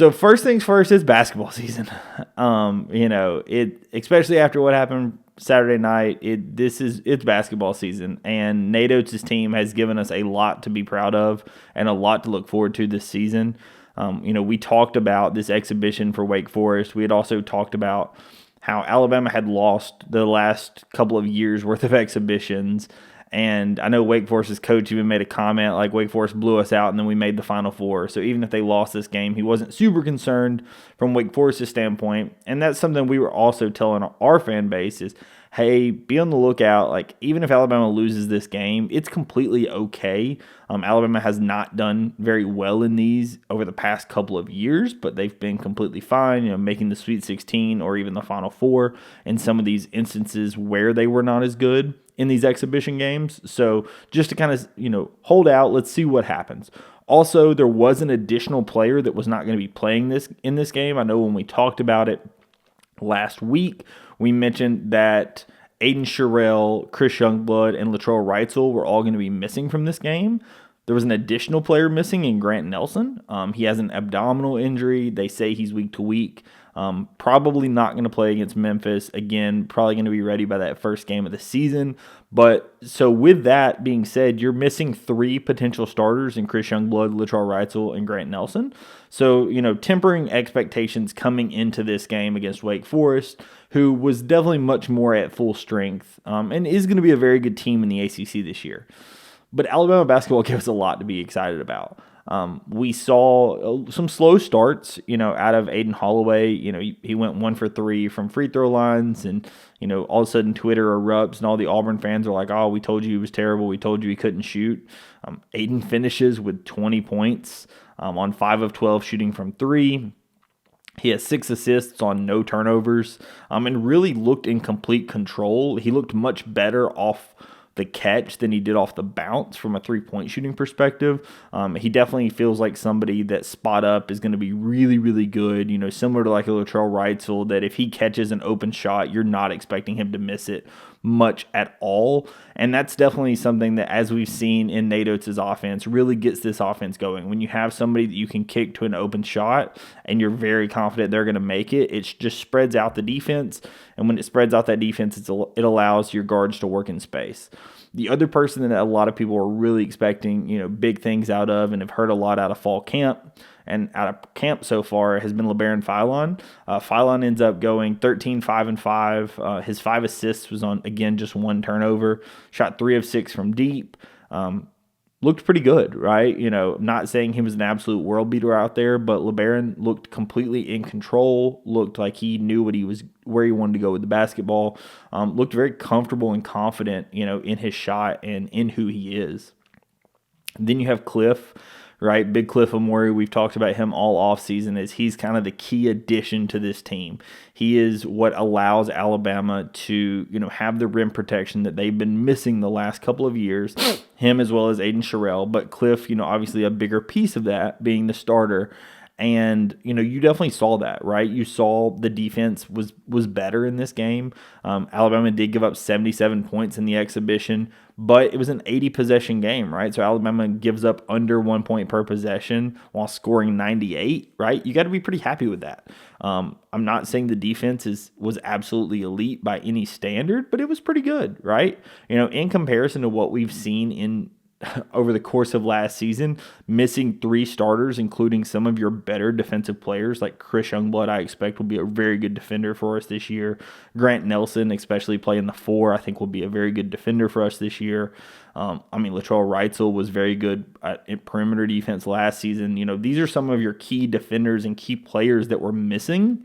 So first things first is basketball season. Especially after what happened Saturday night, it's basketball season, and Nate Oates' team has given us a lot to be proud of and a lot to look forward to this season. We talked about this exhibition for Wake Forest. We had also talked about how Alabama had lost the last couple of years worth of exhibitions. And I know Wake Forest's coach even made a comment like Wake Forest blew us out and then we made the Final Four. So even if they lost this game, he wasn't super concerned from Wake Forest's standpoint. And that's something we were also telling our fan base is, hey, be on the lookout. Like, even if Alabama loses this game, it's completely okay. Alabama has not done very well in these over the past couple of years, but they've been completely fine, making the Sweet 16 or even the Final Four in some of these instances where they were not as good in these exhibition games. So just to kind of, hold out, let's see what happens. Also, there was an additional player that was not going to be playing in this game. I know when we talked about it last week, we mentioned that Aden Sherrill, Chris Youngblood, and Latrell Wrightsell were all going to be missing from this game. There was an additional player missing in Grant Nelson. He has an abdominal injury. They say he's week to week. Probably not going to play against Memphis. Again, probably going to be ready by that first game of the season. But so with that being said, you're missing 3 potential starters in Chris Youngblood, Latrell Wrightsell, and Grant Nelson. So, tempering expectations coming into this game against Wake Forest, who was definitely much more at full strength and is going to be a very good team in the ACC this year. But Alabama basketball gives us a lot to be excited about. We saw some slow starts, out of Aden Holloway. He went 1 for 3 from free throw lines, and, all of a sudden Twitter erupts, and all the Auburn fans are like, oh, we told you he was terrible. We told you he couldn't shoot. Aden finishes with 20 points on 5 of 12 shooting from 3. He has 6 assists on no turnovers and really looked in complete control. He looked much better off the catch than he did off the bounce from a three-point shooting perspective. He definitely feels like somebody that spot up is going to be really, really good, similar to like a Latrell Wrightsell, that if he catches an open shot, you're not expecting him to miss it much at all. And that's definitely something that, as we've seen in Nate Oates' offense, really gets this offense going. When you have somebody that you can kick to an open shot and you're very confident they're going to make it, it just spreads out the defense. And when it spreads out that defense, it allows your guards to work in space. The other person that a lot of people are really expecting, big things out of and have heard a lot out of fall camp and out of camp so far has been Labaron Philon. Philon ends up going 13, 5, and 5. His 5 assists was on, again, just 1 turnover. Shot 3 of 6 from deep. Looked pretty good, right? Not saying he was an absolute world beater out there, but Labaron looked completely in control, looked like he knew where he wanted to go with the basketball, looked very comfortable and confident, in his shot and in who he is. And then you have Cliff, right? Big Cliff Amore. We've talked about him all offseason as he's kind of the key addition to this team. He is what allows Alabama to, have the rim protection that they've been missing the last couple of years, him as well as Aden Sherrill. But Cliff, obviously a bigger piece of that being the starter. And, you definitely saw that, right? You saw the defense was better in this game. Alabama did give up 77 points in the exhibition, but it was an 80-possession game, right? So Alabama gives up under 1 point per possession while scoring 98, right? You got to be pretty happy with that. I'm not saying the defense was absolutely elite by any standard, but it was pretty good, right? In comparison to what we've seen in over the course of last season, missing 3 starters, including some of your better defensive players like Chris Youngblood, I expect will be a very good defender for us this year. Grant Nelson, especially playing the 4, I think will be a very good defender for us this year. Latrell Wrightsell was very good at perimeter defense last season. These are some of your key defenders and key players that were missing,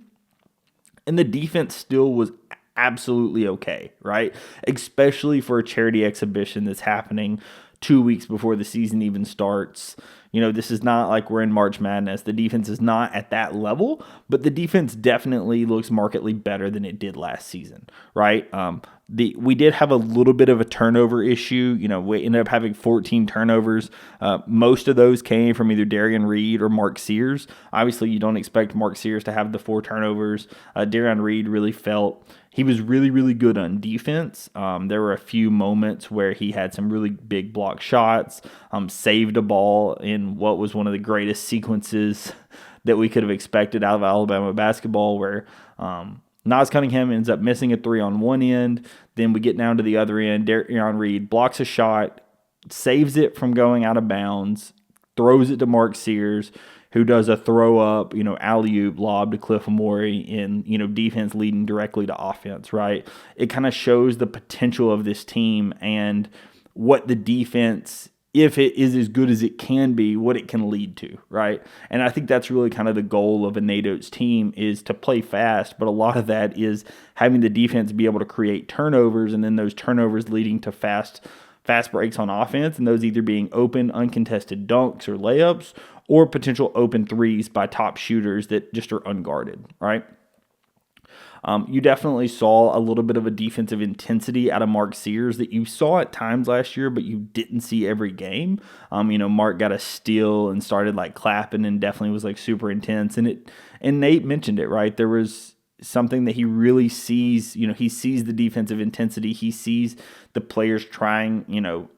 and the defense still was absolutely okay, right? Especially for a charity exhibition that's happening 2 weeks before the season even starts. This is not like we're in March Madness. The defense is not at that level, but the defense definitely looks markedly better than it did last season, right? We did have a little bit of a turnover issue. We ended up having 14 turnovers. Most of those came from either Darian Reed or Mark Sears. Obviously, you don't expect Mark Sears to have the 4 turnovers. Darian Reed really felt he was really, really good on defense. There were a few moments where he had some really big block shots, saved a ball in what was one of the greatest sequences that we could have expected out of Alabama basketball, where Nas Cunningham ends up missing a three on one end. Then we get down to the other end. Darion Reed blocks a shot, saves it from going out of bounds, throws it to Mark Sears, who does a throw up, alley-oop lob to Cliff Amore in, defense leading directly to offense, right? It kind of shows the potential of this team and what the defense, if it is as good as it can be, what it can lead to, right? And I think that's really kind of the goal of a Nate Oates team, is to play fast, but a lot of that is having the defense be able to create turnovers, and then those turnovers leading to fast breaks on offense, and those either being open, uncontested dunks or layups, or potential open threes by top shooters that just are unguarded, right? You definitely saw a little bit of a defensive intensity out of Mark Sears that you saw at times last year, but you didn't see every game. Mark got a steal and started clapping and definitely was super intense. And Nate mentioned it, right? There was something that he really sees. He sees the defensive intensity. He sees the players trying,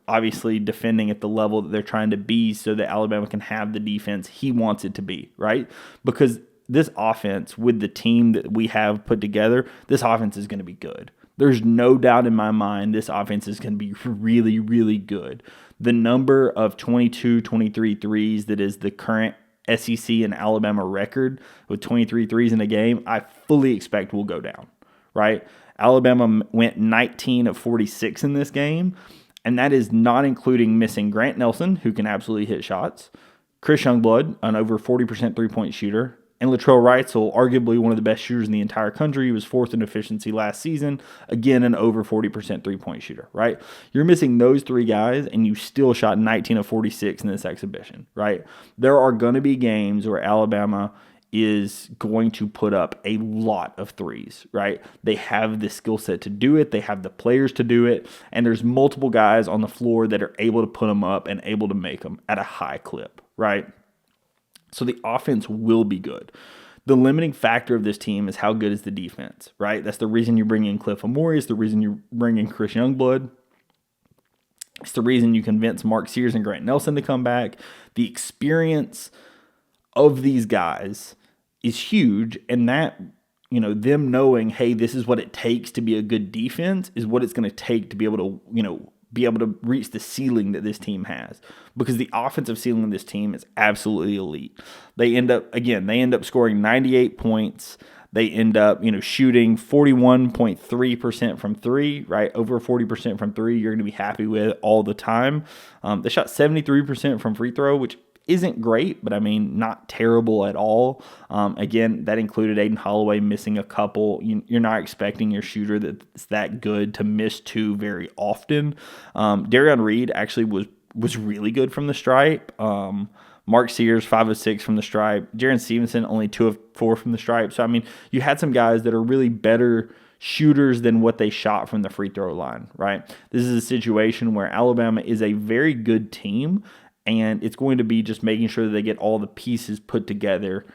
obviously defending at the level that they're trying to be so that Alabama can have the defense he wants it to be, right? Because this offense, with the team that we have put together, this offense is going to be good. There's no doubt in my mind this offense is going to be really, really good. The number of 22, 23 threes that is the current SEC and Alabama record with 23 threes in a game, I fully expect will go down, right? Alabama went 19 of 46 in this game, and that is not including missing Grant Nelson, who can absolutely hit shots, Chris Youngblood, an over 40% three-point shooter, and Latrell Wrightsell, arguably one of the best shooters in the entire country. He was fourth in efficiency last season. Again, an over 40% three-point shooter, right? You're missing those three guys, and you still shot 19 of 46 in this exhibition, right? There are going to be games where Alabama is going to put up a lot of threes, right? They have the skill set to do it. They have the players to do it. And there's multiple guys on the floor that are able to put them up and able to make them at a high clip, right? So the offense will be good. The limiting factor of this team is how good is the defense, right? That's the reason you bring in Cliff Amore. It's the reason you bring in Chris Youngblood. It's the reason you convince Mark Sears and Grant Nelson to come back. The experience of these guys is huge, and that, them knowing, hey, this is what it takes to be a good defense is what it's going to take to be able to, reach the ceiling that this team has, because the offensive ceiling of this team is absolutely elite. They end up scoring 98 points. They end up, shooting 41.3% from three, right? Over 40% from three, you're going to be happy with all the time. They shot 73% from free throw, which isn't great, but not terrible at all. Again, that included Aden Holloway missing a couple. You're not expecting your shooter that's that good to miss two very often. Darion Reed actually was really good from the stripe. Mark Sears, 5 of 6 from the stripe. Jaron Stevenson, only 2 of 4 from the stripe. So, you had some guys that are really better shooters than what they shot from the free throw line, right? This is a situation where Alabama is a very good team, and it's going to be just making sure that they get all the pieces put together.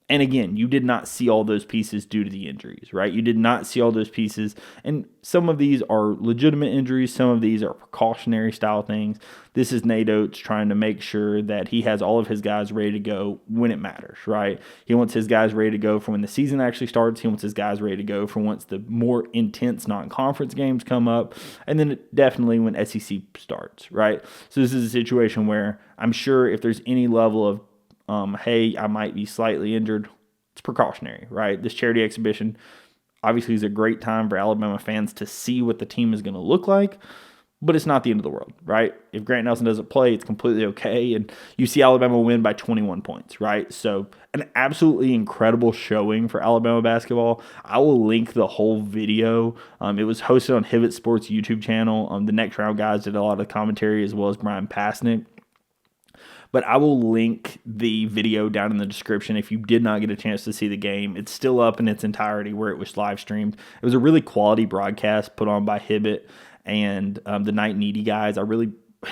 And again, you did not see all those pieces due to the injuries, right? You did not see all those pieces. And some of these are legitimate injuries. Some of these are precautionary style things. This is Nate Oates trying to make sure that he has all of his guys ready to go when it matters, right? He wants his guys ready to go for when the season actually starts. He wants his guys ready to go for once the more intense non-conference games come up. And then definitely when SEC starts, right? So this is a situation where I'm sure if there's any level of hey, I might be slightly injured, it's precautionary, right? This charity exhibition obviously is a great time for Alabama fans to see what the team is going to look like, but it's not the end of the world, right? If Grant Nelson doesn't play, it's completely okay, and you see Alabama win by 21 points, right? So an absolutely incredible showing for Alabama basketball. I will link the whole video. It was hosted on Hibbett Sports YouTube channel. The Next Round guys did a lot of commentary, as well as Brian Pasnick. But I will link the video down in the description if you did not get a chance to see the game. It's still up in its entirety where it was live streamed. It was a really quality broadcast put on by Hibbett and the Night Needy guys. I really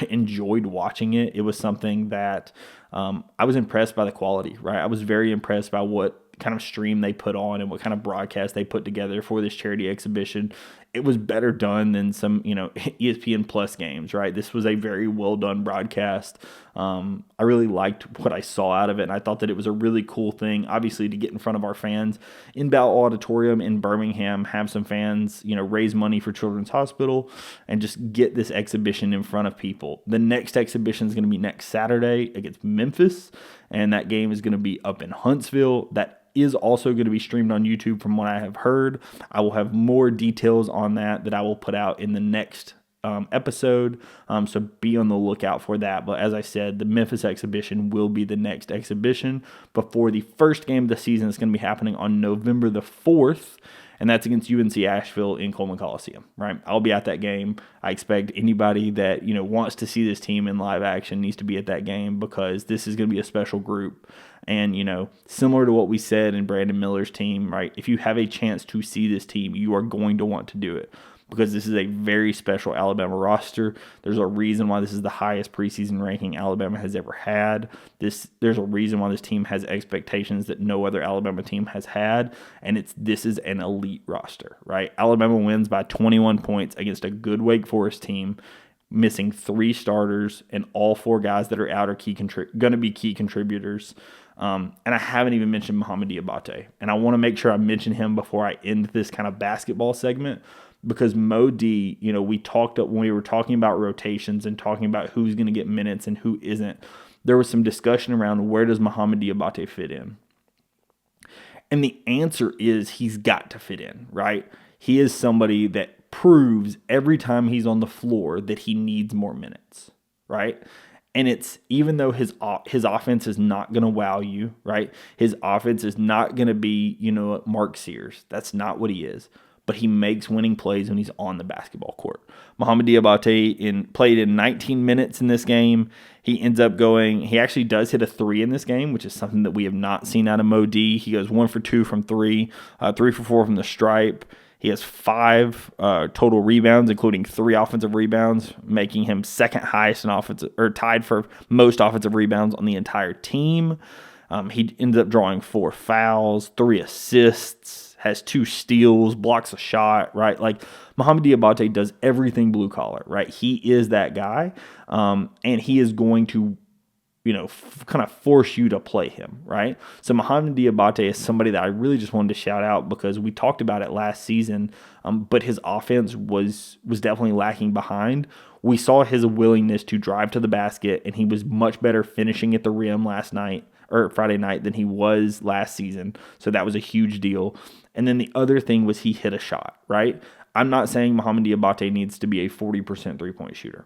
enjoyed watching it. It was something that I was impressed by the quality, right? I was very impressed by what kind of stream they put on and what kind of broadcast they put together for this charity exhibition, it was better done than some, ESPN Plus games, right? This was a very well done broadcast. I really liked what I saw out of it, and I thought that it was a really cool thing, obviously, to get in front of our fans in Bell Auditorium in Birmingham, have some fans, raise money for Children's Hospital, and just get this exhibition in front of people. The next exhibition is going to be next Saturday against Memphis, and that game is going to be up in Huntsville. That is also going to be streamed on YouTube from what I have heard. I will have more details on that I will put out in the next episode, so be on the lookout for that. But as I said, the Memphis exhibition will be the next exhibition before the first game of the season. Is going to be happening on November the 4th, and that's against UNC Asheville in Coleman Coliseum, right? I'll be at that game. I expect anybody that, wants to see this team in live action needs to be at that game, because this is going to be a special group. And, similar to what we said in Brandon Miller's team, right? If you have a chance to see this team, you are going to want to do it, because this is a very special Alabama roster. There's a reason why this is the highest preseason ranking Alabama has ever had. There's a reason why this team has expectations that no other Alabama team has had, and this is an elite roster, right? Alabama wins by 21 points against a good Wake Forest team, missing 3 starters, and all 4 guys that are out are going to be key contributors. And I haven't even mentioned Mohamoud Diabate, and I want to make sure I mention him before I end this kind of basketball segment. Because Mo D, we talked when we were talking about rotations and talking about who's going to get minutes and who isn't, there was some discussion around where does Mohamoud Diabate fit in? And the answer is he's got to fit in, right? He is somebody that proves every time he's on the floor that he needs more minutes, right? And it's, even though his offense is not going to wow you, right? His offense is not going to be, Mark Sears. That's not what he is. But he makes winning plays when he's on the basketball court. Mohamoud Diabate played in 19 minutes in this game. He actually does hit a 3 in this game, which is something that we have not seen out of Mo D. He goes 1 for 2 from 3, 3 for 4 from the stripe. He has 5 total rebounds, including 3 offensive rebounds, making him second highest in offensive, or tied for most offensive rebounds on the entire team. He ended up drawing 4 fouls, 3 assists, has 2 steals, blocks a shot, right? Like, Mohamoud Diabate does everything blue collar, right? He is that guy, and he is going to, kind of force you to play him, right? So Mohamoud Diabate is somebody that I really just wanted to shout out, because we talked about it last season, but his offense was definitely lacking behind. We saw his willingness to drive to the basket, and he was much better finishing at the rim Friday night than he was last season. So that was a huge deal. And then the other thing was he hit a shot, right? I'm not saying Mohamoud Diabate needs to be a 40% three-point shooter.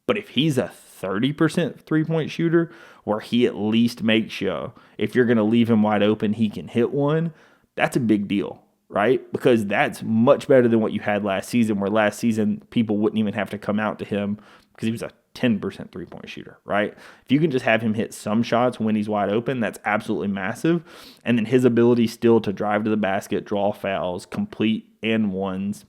But if he's a 30% three-point shooter, where he at least makes you, if you're going to leave him wide open, he can hit one, that's a big deal, right? Because that's much better than what you had last season, where last season people wouldn't even have to come out to him because he was a 10% three-point shooter, right? If you can just have him hit some shots when he's wide open, that's absolutely massive. And then his ability still to drive to the basket, draw fouls, complete and ones,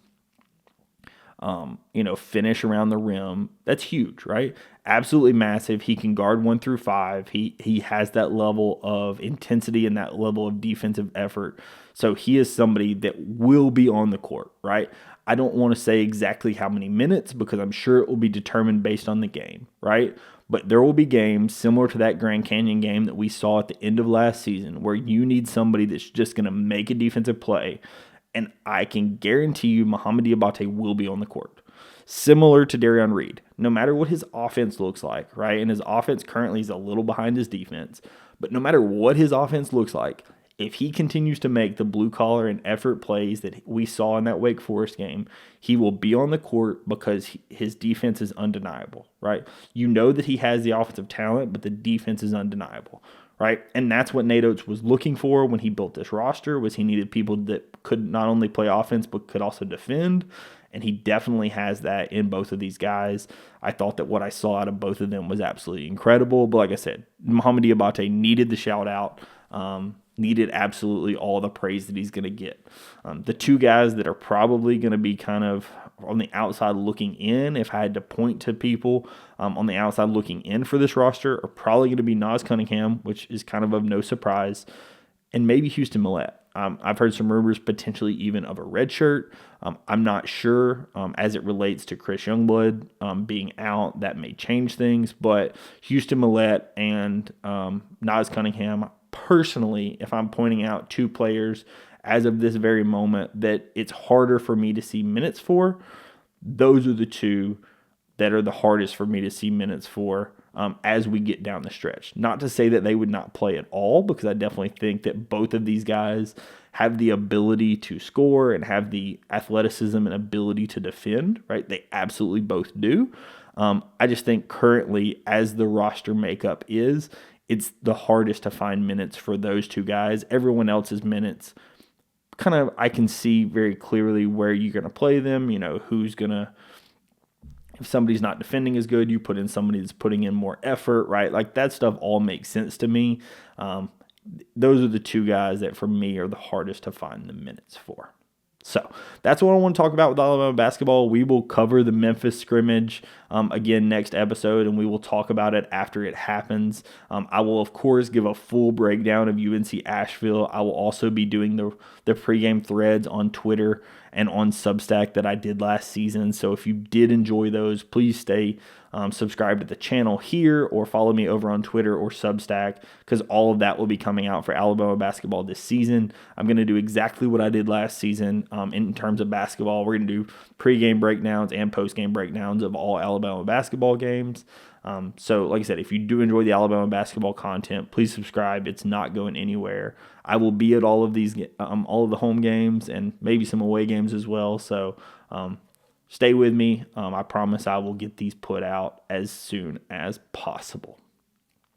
finish around the rim, that's huge, right? Absolutely massive. He can guard 1 through 5. He has that level of intensity and that level of defensive effort. So he is somebody that will be on the court, right? I don't want to say exactly how many minutes, because I'm sure it will be determined based on the game, right? But there will be games similar to that Grand Canyon game that we saw at the end of last season, where you need somebody that's just going to make a defensive play. And I can guarantee you Mohamoud Diabate will be on the court. Similar to Darion Reed, no matter what his offense looks like, right? And his offense currently is a little behind his defense. But no matter what his offense looks like, if he continues to make the blue collar and effort plays that we saw in that Wake Forest game, he will be on the court, because his defense is undeniable, right? You know that he has the offensive talent, but the defense is undeniable, right? And that's what Nate Oates was looking for when he built this roster, was he needed people that could not only play offense, but could also defend. And he definitely has that in both of these guys. I thought that what I saw out of both of them was absolutely incredible. But like I said, Mohamoud Diabate needed the shout out, needed absolutely all the praise that he's going to get. The 2 guys that are probably going to be kind of on the outside looking in, if I had to point to people on the outside looking in for this roster, are probably going to be Nas Cunningham, which is kind of no surprise. and maybe Houston Millett. I've heard some rumors potentially even of a red shirt. I'm not sure as it relates to Chris Youngblood being out. That may change things, but Houston Millett and Nas Cunningham, personally, if I'm pointing out two players as of this very moment that it's harder for me to see minutes for, those are the two that are the hardest for me to see minutes for as we get down the stretch. Not to say that they would not play at all, because I definitely think that both of these guys have the ability to score and have the athleticism and ability to defend, right? They absolutely both do. I just think currently, as the roster makeup is, it's the hardest to find minutes for those two guys. Everyone else's minutes, kind of, I can see very clearly where you're going to play them, who's going to, if somebody's not defending as good, you put in somebody that's putting in more effort, right? Like that stuff all makes sense to me. Those are the two guys that for me are the hardest to find the minutes for. So that's what I want to talk about with Alabama basketball. We will cover the Memphis scrimmage again next episode, and we will talk about it after it happens. I will, of course, give a full breakdown of UNC Asheville. I will also be doing the pregame threads on Twitter and on Substack that I did last season. So if you did enjoy those, please stay subscribed to the channel here or follow me over on Twitter or Substack, because all of that will be coming out for Alabama basketball this season. I'm going to do exactly what I did last season in terms of basketball. We're going to do pregame breakdowns and postgame breakdowns of all Alabama basketball games. So like I said, if you do enjoy the Alabama basketball content, please subscribe. It's not going anywhere. I will be at all of these, all of the home games and maybe some away games as well. So stay with me. I promise I will get these put out as soon as possible.